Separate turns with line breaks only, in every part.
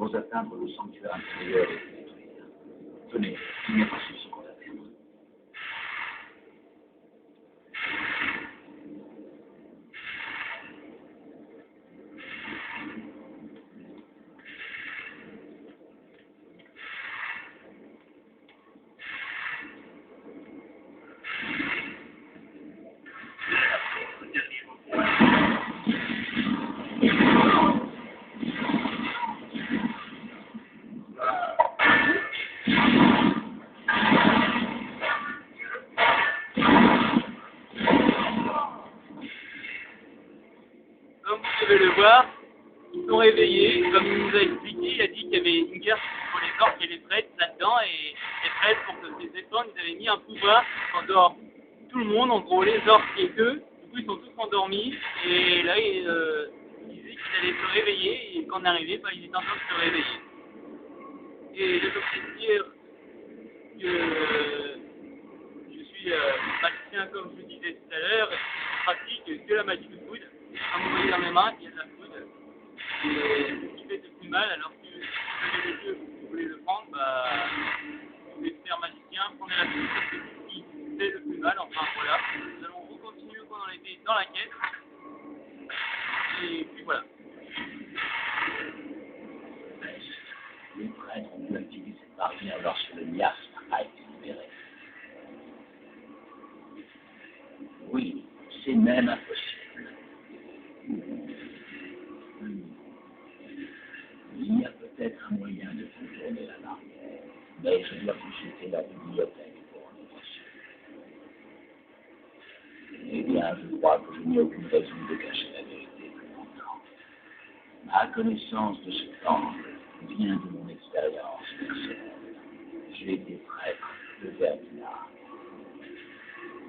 devons atteindre le sanctuaire intérieur et le détruire. Tenez, il n'y a pas ce seconde à perdre.
Comme vous devez le voir, ils sont réveillés. Comme il nous a expliqué, il a dit qu'il y avait une guerre pour les orques et les prêtres là-dedans. Et les prêtres, pour que se défendre, ils avaient mis un pouvoir en dehors tout le monde, en gros les orques et eux. Du coup, ils sont tous endormis. Et là, il disait qu'ils allaient se réveiller. Et quand on est arrivé, bah, ils étaient en train de se réveiller. Et je peux vous dire que je suis magicien, comme je vous disais tout à l'heure. Je pratique que la magie de foudre. Comme vous voyez dans mes mains, il y a de la foudre. Et ce qui fait le plus mal, alors que si vous avez les yeux, vous voulez le prendre, bah, vous pouvez faire magicien, prenez la foudre, parce que c'est ce qui fait le plus mal. Enfin voilà, nous allons continuer pendant l'été dans la quête. Et puis voilà.
Les prêtres ont dû activer cette barrière lorsque le miasme a été libéré. Oui, c'est même impossible. Il y a peut-être un moyen de contourner la barrière, mais je dois consulter la bibliothèque pour en être sûr. Eh bien, je crois que je n'ai aucune raison de cacher la vérité plus longtemps. Ma connaissance de ce temple vient de mon expérience personnelle. J'ai été prêtre de Vermina.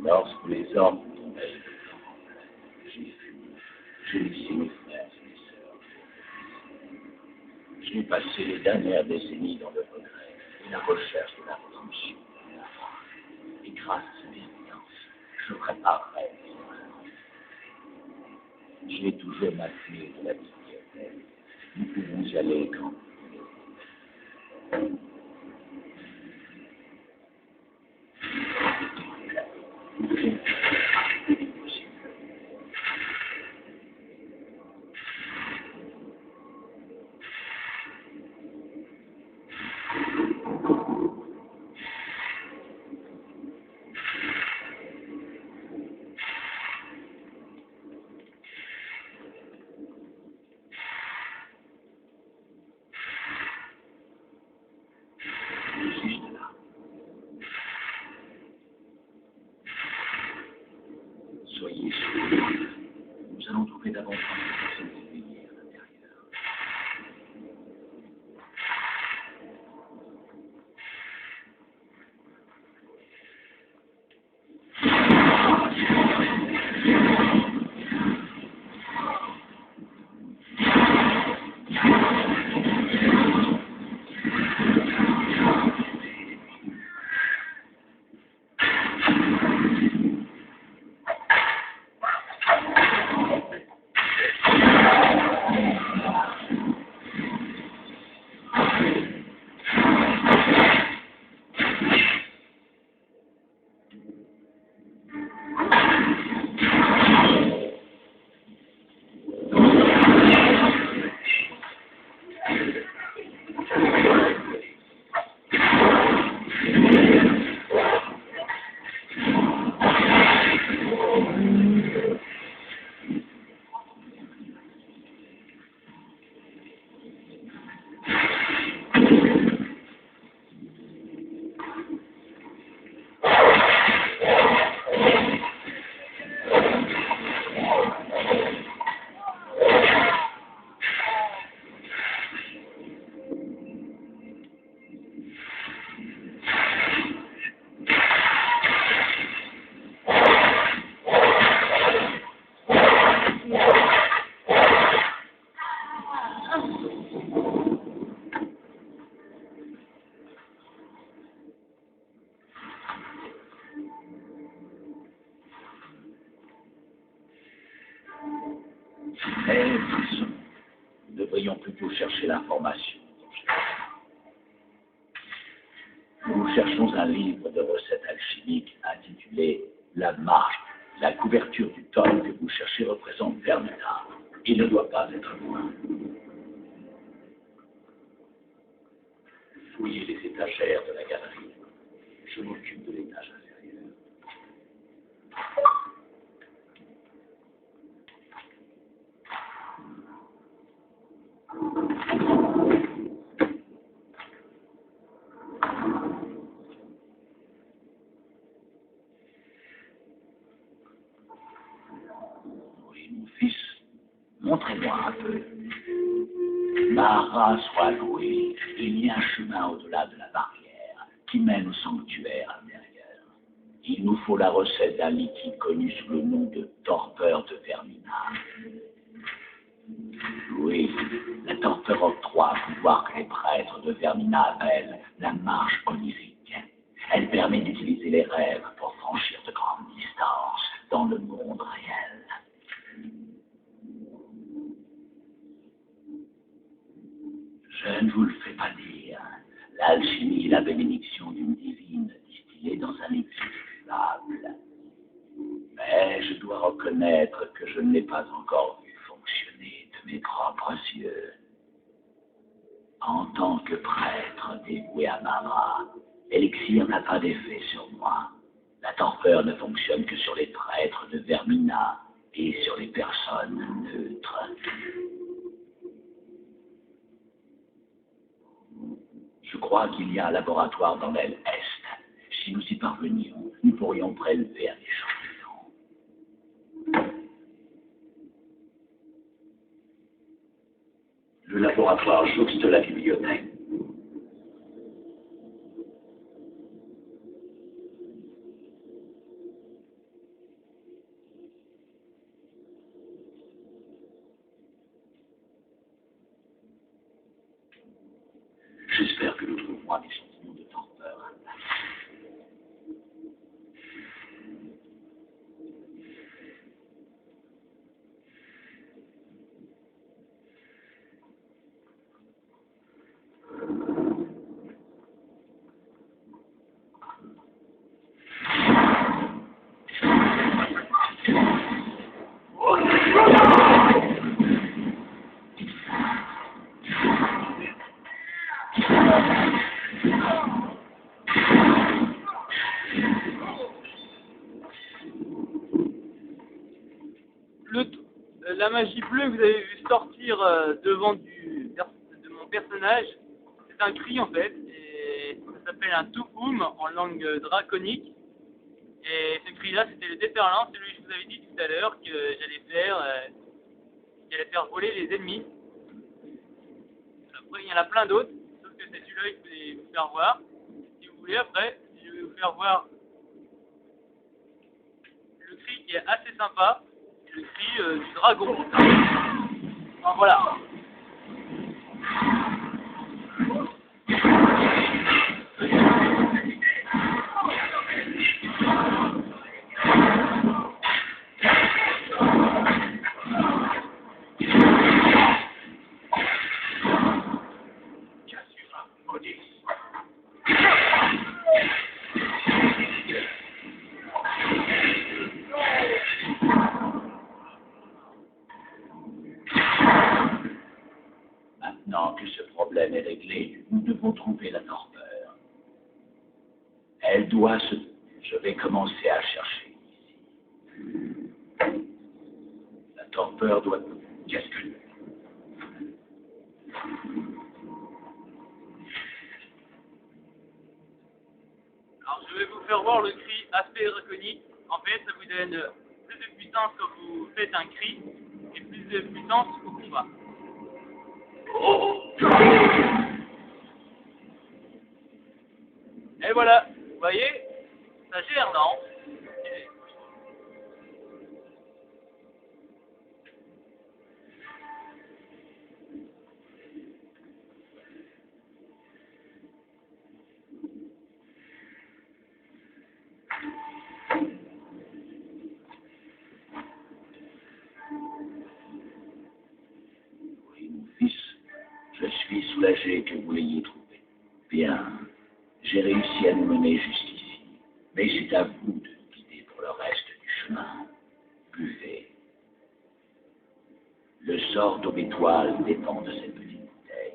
Lorsque les orques ont envahi le temple, j'ai fui. J'ai laissé mes frères et mes sœurs. J'ai passé les dernières décennies dans le regret et la recherche de la rédemption. Et grâce à sa bienveillance, je préparerai mes erreurs. J'ai toujours ma clé de la bibliothèque. Nous pouvons y aller quand vous voulez. Juste là. Soyez sûrs, nous allons trouver davantage de personnes éveillées à l'intérieur. Mais nous devrions plutôt chercher l'information. Nous cherchons un livre de recettes alchimiques intitulé La marche. La couverture du tome que vous cherchez représente Vermina. Il ne doit pas être loin. Fouillez les étagères de la galerie. Je m'occupe de l'étage inférieur. Oui, mon fils, montrez-moi un peu. Mara soit louée, il y a un chemin au-delà de la barrière qui mène au sanctuaire intérieur. Il nous faut la recette d'un liquide connu sous le nom de torpeur de Vermina. Oui, la torpeur octroie un pouvoir que les prêtres de Vermina appellent la marche onirique. Elle permet d'utiliser les rêves pour franchir de grandes distances dans le monde réel. Je ne vous le fais pas dire. L'alchimie est la bénédiction d'une divine distillée dans un liquide fumable. Mais je dois reconnaître que je ne l'ai pas encore vu fonctionner de mes propres yeux. En tant que prêtre dévoué à Mara, l'élixir n'a pas d'effet sur moi. La torpeur ne fonctionne que sur les prêtres de Vermina et sur les personnes neutres. Je crois qu'il y a un laboratoire dans l'aile Est. Si nous y parvenions, nous pourrions prélever un échantillon. Le laboratoire jouxte la bibliothèque. J'espère que nous trouverons un échantillon de torpeur.
La magie bleue que vous avez vu sortir devant de mon personnage, c'est un cri en fait, et ça s'appelle un tukum en langue draconique. Et ce cri-là, c'était le déferlant, celui que je vous avais dit tout à l'heure que j'allais faire voler les ennemis. Après, il y en a plein d'autres, sauf que c'est celui-là que je vais vous faire voir. Si vous voulez, après, je vais vous faire voir le cri qui est assez sympa, le cri du dragon. Enfin, voilà.
Maintenant que ce problème est réglé, nous devons trouver la torpeur. Elle doit se... Je vais commencer à chercher ici. La torpeur doit... Qu'est-ce que...
Alors, je vais vous faire voir le cri aspect draconique. En fait, ça vous donne plus de puissance quand vous faites un cri et plus de puissance au combat. Et voilà, vous voyez, ça gère, non?
Oui, mon fils, je suis soulagé que vous l'ayez trouvé. Bien. J'ai réussi à nous mener jusqu'ici, mais c'est à vous de nous guider pour le reste du chemin. Buvez. Le sort d'Aubétoile dépend de cette petite bouteille.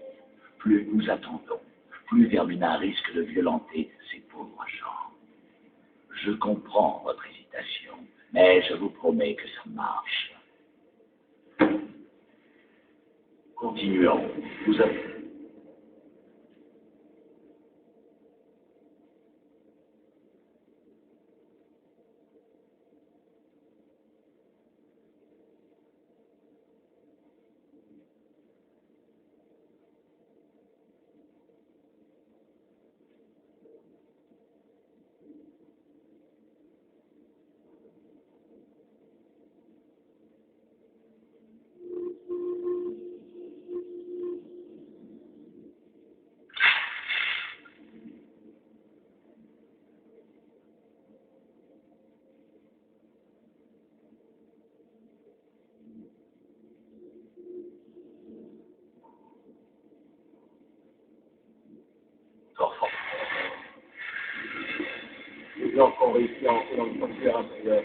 Plus nous attendons, plus Vermina risque de violenter ces pauvres gens. Je comprends votre hésitation, mais je vous promets que ça marche. Continuons. Vous avez...
Les gens qui ont réussi à entrer dans le sanctuaire intérieur.